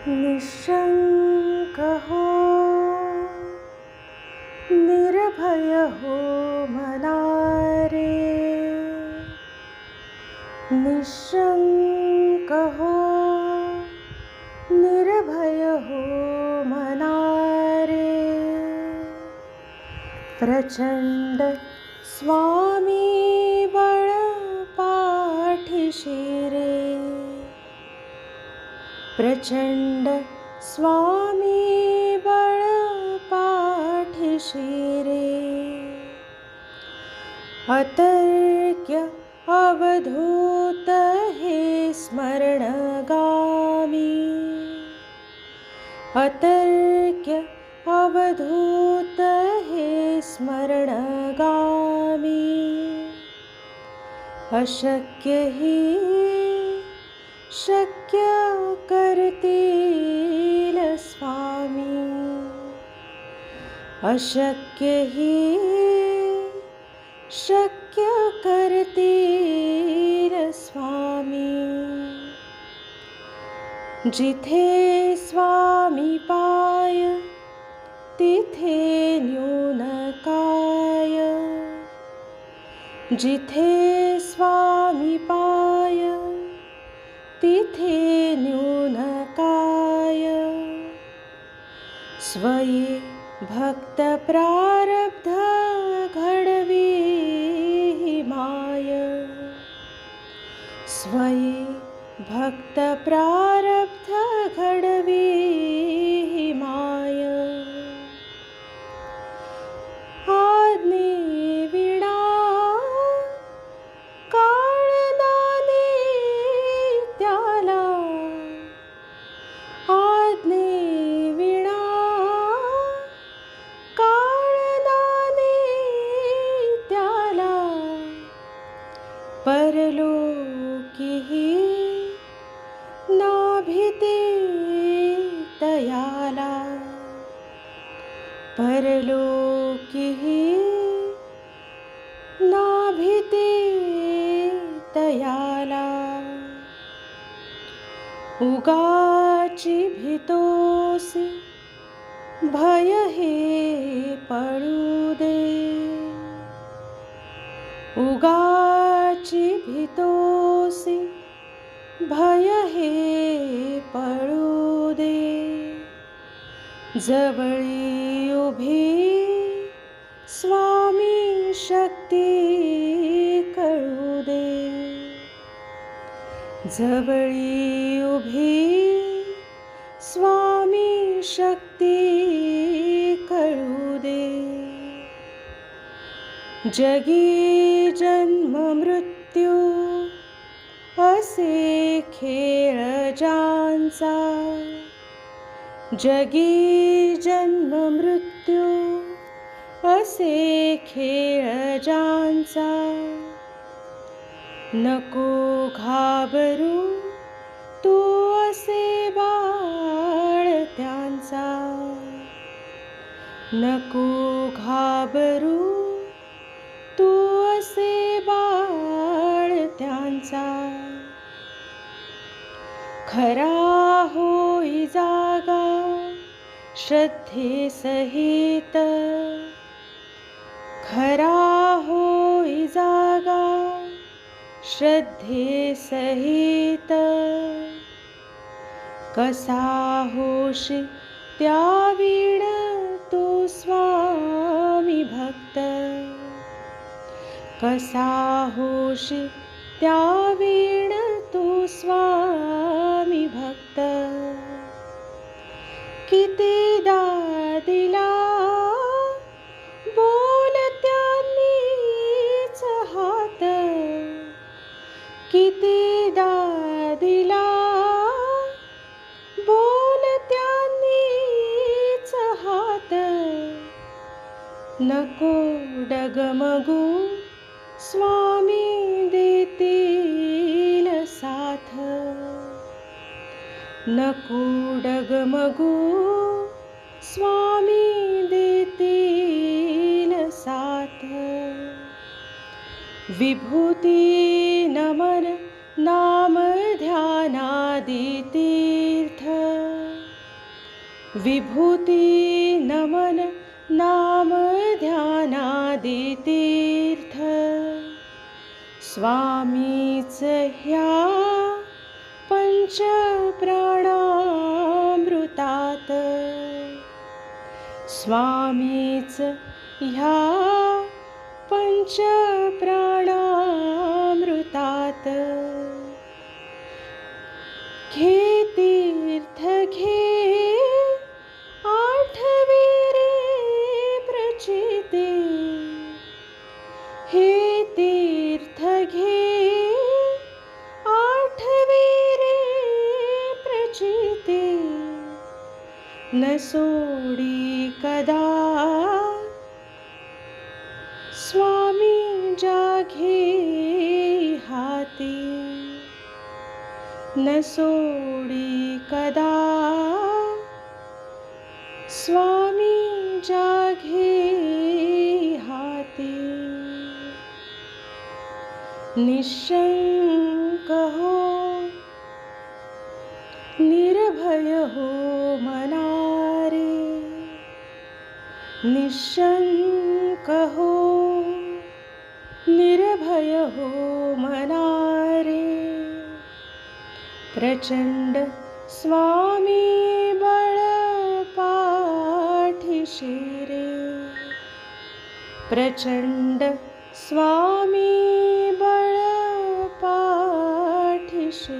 निश्शंक हो, निर्भय हो मना रे. निश्शंक हो, निर्भय हो मना रे. प्रचंड स्वामी बळ पाठीशी रे. प्रचंड स्वामी बळ पाठीशी रे. अतर्क्य अवधूत हे स्मरणगामी. अतर्क्य अवधूत हे स्मरणगामी. अशक्य ही शक्य करतील स्वामी. अशक्य ही शक्य करतील स्वामी. जिथे स्वामी पाय तिथे न्यून काय. जिथे स्वामी पाय तिथे न्यून काय. स्वये भक्त प्रारब्ध घडवी ही माय. स्वये भक्त प्रारब्ध घडवी ही माय. आज्ञे विना काळनाने त्याला. आज्ञे विना काळनाने त्याला. परलोकीही ना भीती तयाला. परलोकीही ना भीती तयाला. उगाची भीतोसी भय हे पडू दे. उगाची भीतोसी भय हे पडू दे. जवळी उभी स्वामी शक्ती कळू दे. जवळी उभी स्वामी शक्ती कळू दे. जगी जन्म मृत्यू असे खेळ ज्यांचा. जगी जन्म मृत्यू असे खेळ ज्यांचा. नको घाबरू तू असे बाळ त्यांचा. नको घाबरू तू असे बाळ त्यांचा. खरा होई जागा श्रद्धे सहित. खरा होई जागा श्रद्धे सहित. कसा होशी त्या वीण तू स्वामी भक्त. कसा होशी त्या वीण तू स्वामी भक्त. कितीदा दिला बोलत्यांनीच हात. कितीदा दिला बोलत्यांनीच हात. नको डगमगू स्वामी देतील साथ. नको डगमगू स्वामी देतील साथ. विभूती नमन नाम ध्यानादि तीर्थ. विभूती नमन नाम ध्यानादी तीर्थ स्वामीच ह्या पंच प्राणामृतात स्वामीच ह्या पंच प्राणामृतात घे तीर्थ घे आठवे रे प्रचिते हे तीर्थ घे आठवे रे प्रचिते न सोडी कदा स्वामी जाघे हाती न सोडी कदा स्वामी जाघे हाती निशंक हो निर्भय हो मनारे निशंक हो निर्भय हो मनारे प्रचंड स्वामी बळ पाठीशी रे प्रचंड स्वामी बळ पाठीशी